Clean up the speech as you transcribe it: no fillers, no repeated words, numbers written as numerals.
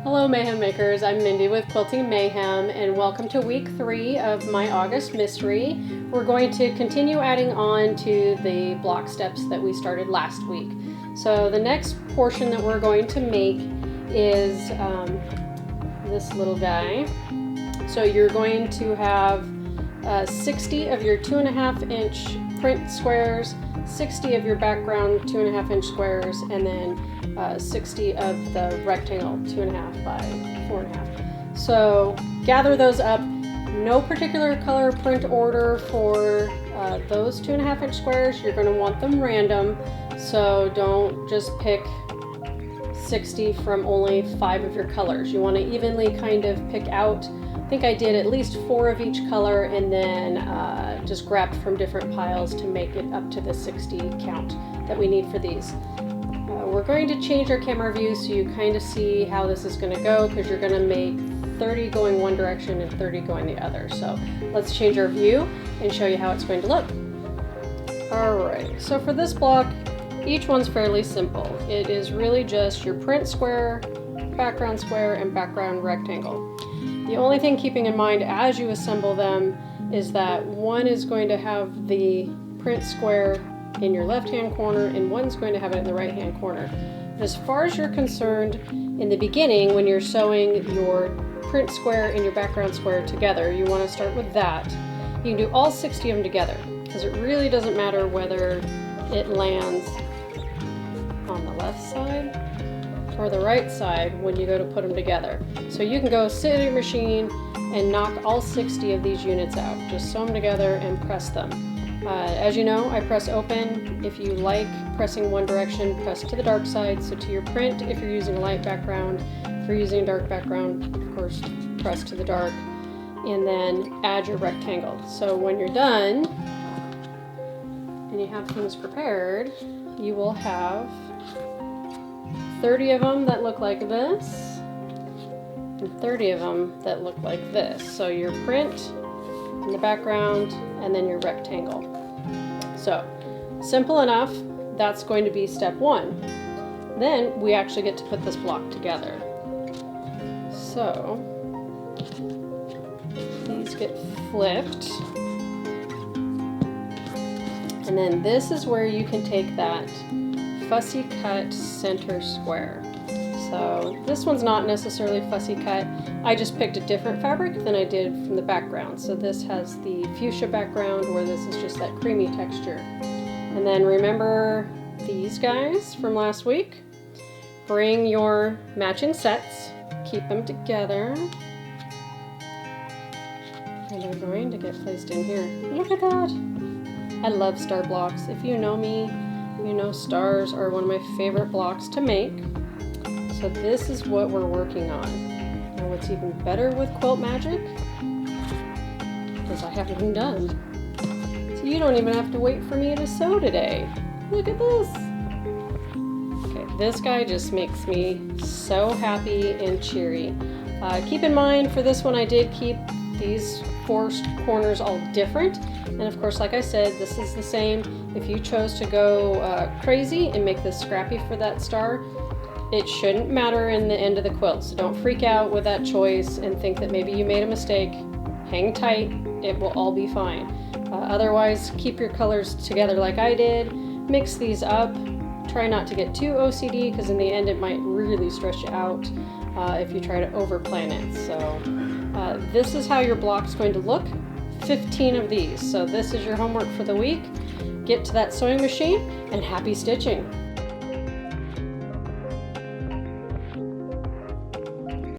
Hello Mayhem Makers, I'm Mindy with Quilting Mayhem and welcome to week 3 of my August mystery. We're going to continue adding on to the block steps that we started last week. So the next portion that we're going to make is this little guy. So you're going to have 60 of your 2.5 inch print squares, 60 of your background 2.5 inch squares, and then 60 of the rectangle 2.5 by 4.5. So gather those up. No particular color print order for those 2.5 inch squares. You're going to want them random, so don't just pick 60 from only 5 of your colors. You want to evenly kind of pick out. I think I did at least 4 of each color and then just grabbed from different piles to make it up to the 60 count that we need for these. We're going to change our camera view so you kind of see how this is going to go, because you're going to make 30 going one direction and 30 going the other. So let's change our view and show you how it's going to look. Alright, so for this block, each one's fairly simple. It is really just your print square, background square, and background rectangle. The only thing keeping in mind as you assemble them is that one is going to have the print square in your left hand corner and one's going to have it in the right hand corner. But as far as you're concerned, in the beginning when you're sewing your print square and your background square together, you want to start with that. You can do all 60 of them together because it really doesn't matter whether it lands on the left side or the right side when you go to put them together. So you can go sit at your machine and knock all 60 of these units out. Just sew them together and press them. As you know, I press open. If you like pressing one direction, press to the dark side. So to your print, if you're using a light background, if you're using a dark background, of course, press to the dark, and then add your rectangle. So when you're done and you have things prepared, you will have 30 of them that look like this, and 30 of them that look like this. So your print in the background, and then your rectangle. So simple enough. That's going to be step 1. Then we actually get to put this block together. So these get flipped, and then this is where you can take that fussy cut center square. So this one's not necessarily fussy cut. I just picked a different fabric than I did from the background. So this has the fuchsia background where this is just that creamy texture. And then remember these guys from last week. Bring your matching sets, keep them together, and they're going to get placed in here. Look at that! I love star blocks. If you know me, you know stars are one of my favorite blocks to make. So this is what we're working on. And what's even better with Quilt Magic is I have them done. So you don't even have to wait for me to sew today. Look at this. Okay, this guy just makes me so happy and cheery. Keep in mind for this one I did keep these 4 corners all different. And of course, like I said, this is the same. If you chose to go crazy and make this scrappy for that star, it shouldn't matter in the end of the quilt. So don't freak out with that choice and think that maybe you made a mistake. Hang tight, it will all be fine. Otherwise, keep your colors together like I did. Mix these up. Try not to get too OCD, because in the end it might really stress you out if you try to overplan it. So this is how your block's going to look. 15 of these. So this is your homework for the week. Get to that sewing machine and happy stitching.